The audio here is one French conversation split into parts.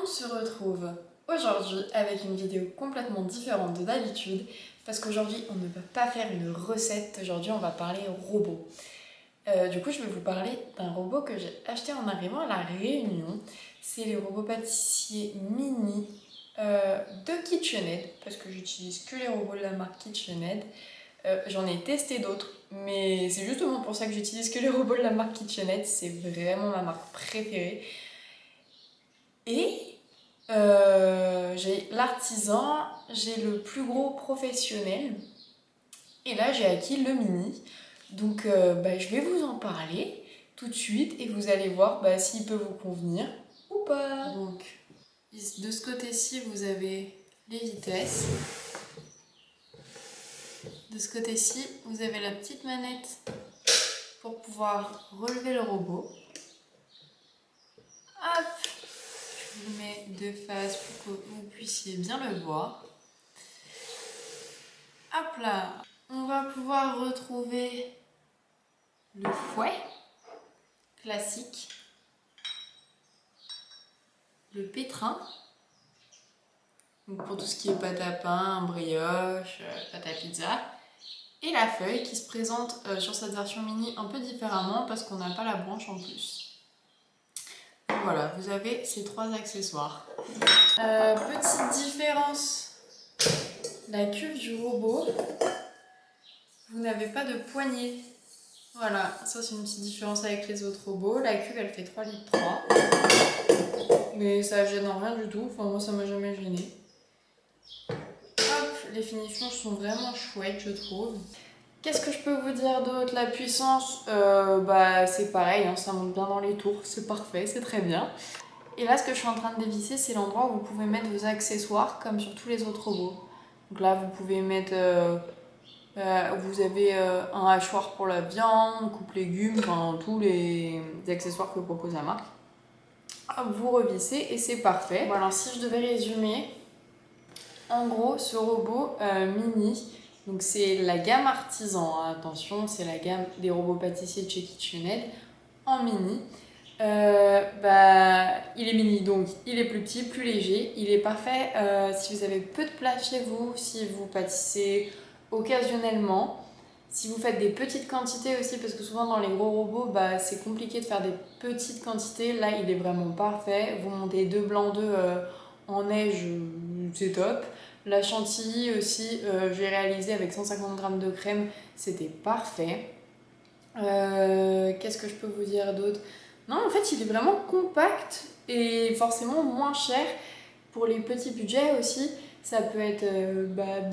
se retrouve aujourd'hui avec une vidéo complètement différente de d'habitude parce qu'aujourd'hui on ne va pas faire une recette, aujourd'hui on va parler robot. Du coup je vais vous parler d'un robot que j'ai acheté en arrivant à La Réunion. C'est les robots pâtissiers mini de KitchenAid parce que j'utilise que les robots de la marque KitchenAid. J'en ai testé d'autres, mais c'est justement pour ça que j'utilise que les robots de la marque KitchenAid, c'est vraiment ma marque préférée. Et j'ai l'artisan, j'ai le plus gros professionnel, et là j'ai acquis le mini. Donc je vais vous en parler tout de suite et vous allez voir s'il peut vous convenir ou pas. Donc de ce côté-ci vous avez les vitesses. De ce côté-ci vous avez la petite manette pour pouvoir relever le robot. Hop, je vous le mets de face pour que vous puissiez bien le voir. Hop là, on va pouvoir retrouver le fouet classique, le pétrin, donc pour tout ce qui est pâte à pain, brioche, pâte à pizza, et la feuille qui se présente sur cette version mini un peu différemment parce qu'on n'a pas la branche en plus. Donc voilà, vous avez ces trois accessoires. Petite différence, la cuve du robot, vous n'avez pas de poignée. Voilà, ça c'est une petite différence avec les autres robots. La cuve elle fait 3,3 litres. Mais ça gêne en rien du tout, enfin moi ça m'a jamais gêné. Hop, les finitions sont vraiment chouettes je trouve. Qu'est-ce que je peux vous dire d'autre? La puissance, c'est pareil, hein, ça monte bien dans les tours, c'est parfait, c'est très bien. Et là ce que je suis en train de dévisser, c'est l'endroit où vous pouvez mettre vos accessoires comme sur tous les autres robots. Donc là vous pouvez mettre... vous avez un hachoir pour la viande, coupe légumes, enfin tous les accessoires que propose la marque. Vous revissez et c'est parfait. Bon, alors si je devais résumer, en gros ce robot mini, donc c'est la gamme artisan, hein, attention, c'est la gamme des robots pâtissiers de chez KitchenAid en mini. Il est mini, donc il est plus petit, plus léger, il est parfait si vous avez peu de place chez vous, si vous pâtissez occasionnellement, si vous faites des petites quantités aussi, parce que souvent dans les gros robots c'est compliqué de faire des petites quantités. Là il est vraiment parfait, vous montez 2 blancs d'œufs en neige, c'est top. La chantilly aussi, j'ai réalisé avec 150 g de crème, c'était parfait. Qu'est-ce que je peux vous dire d'autre? Non, en fait, il est vraiment compact et forcément moins cher. Pour les petits budgets aussi, ça peut être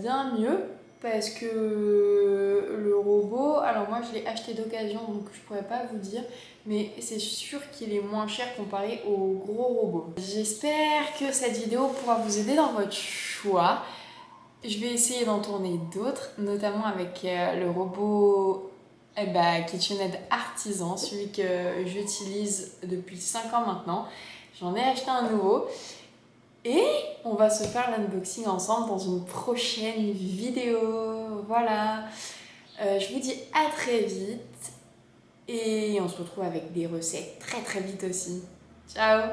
bien mieux parce que le robot, alors moi je l'ai acheté d'occasion donc je pourrais pas vous dire, mais c'est sûr qu'il est moins cher comparé aux gros robots. J'espère que cette vidéo pourra vous aider dans votre choix. Je vais essayer d'en tourner d'autres, notamment avec le robot KitchenAid Artisan, celui que j'utilise depuis 5 ans maintenant. J'en ai acheté un nouveau et on va se faire l'unboxing ensemble dans une prochaine vidéo. Voilà, je vous dis à très vite et on se retrouve avec des recettes très très vite aussi. Ciao!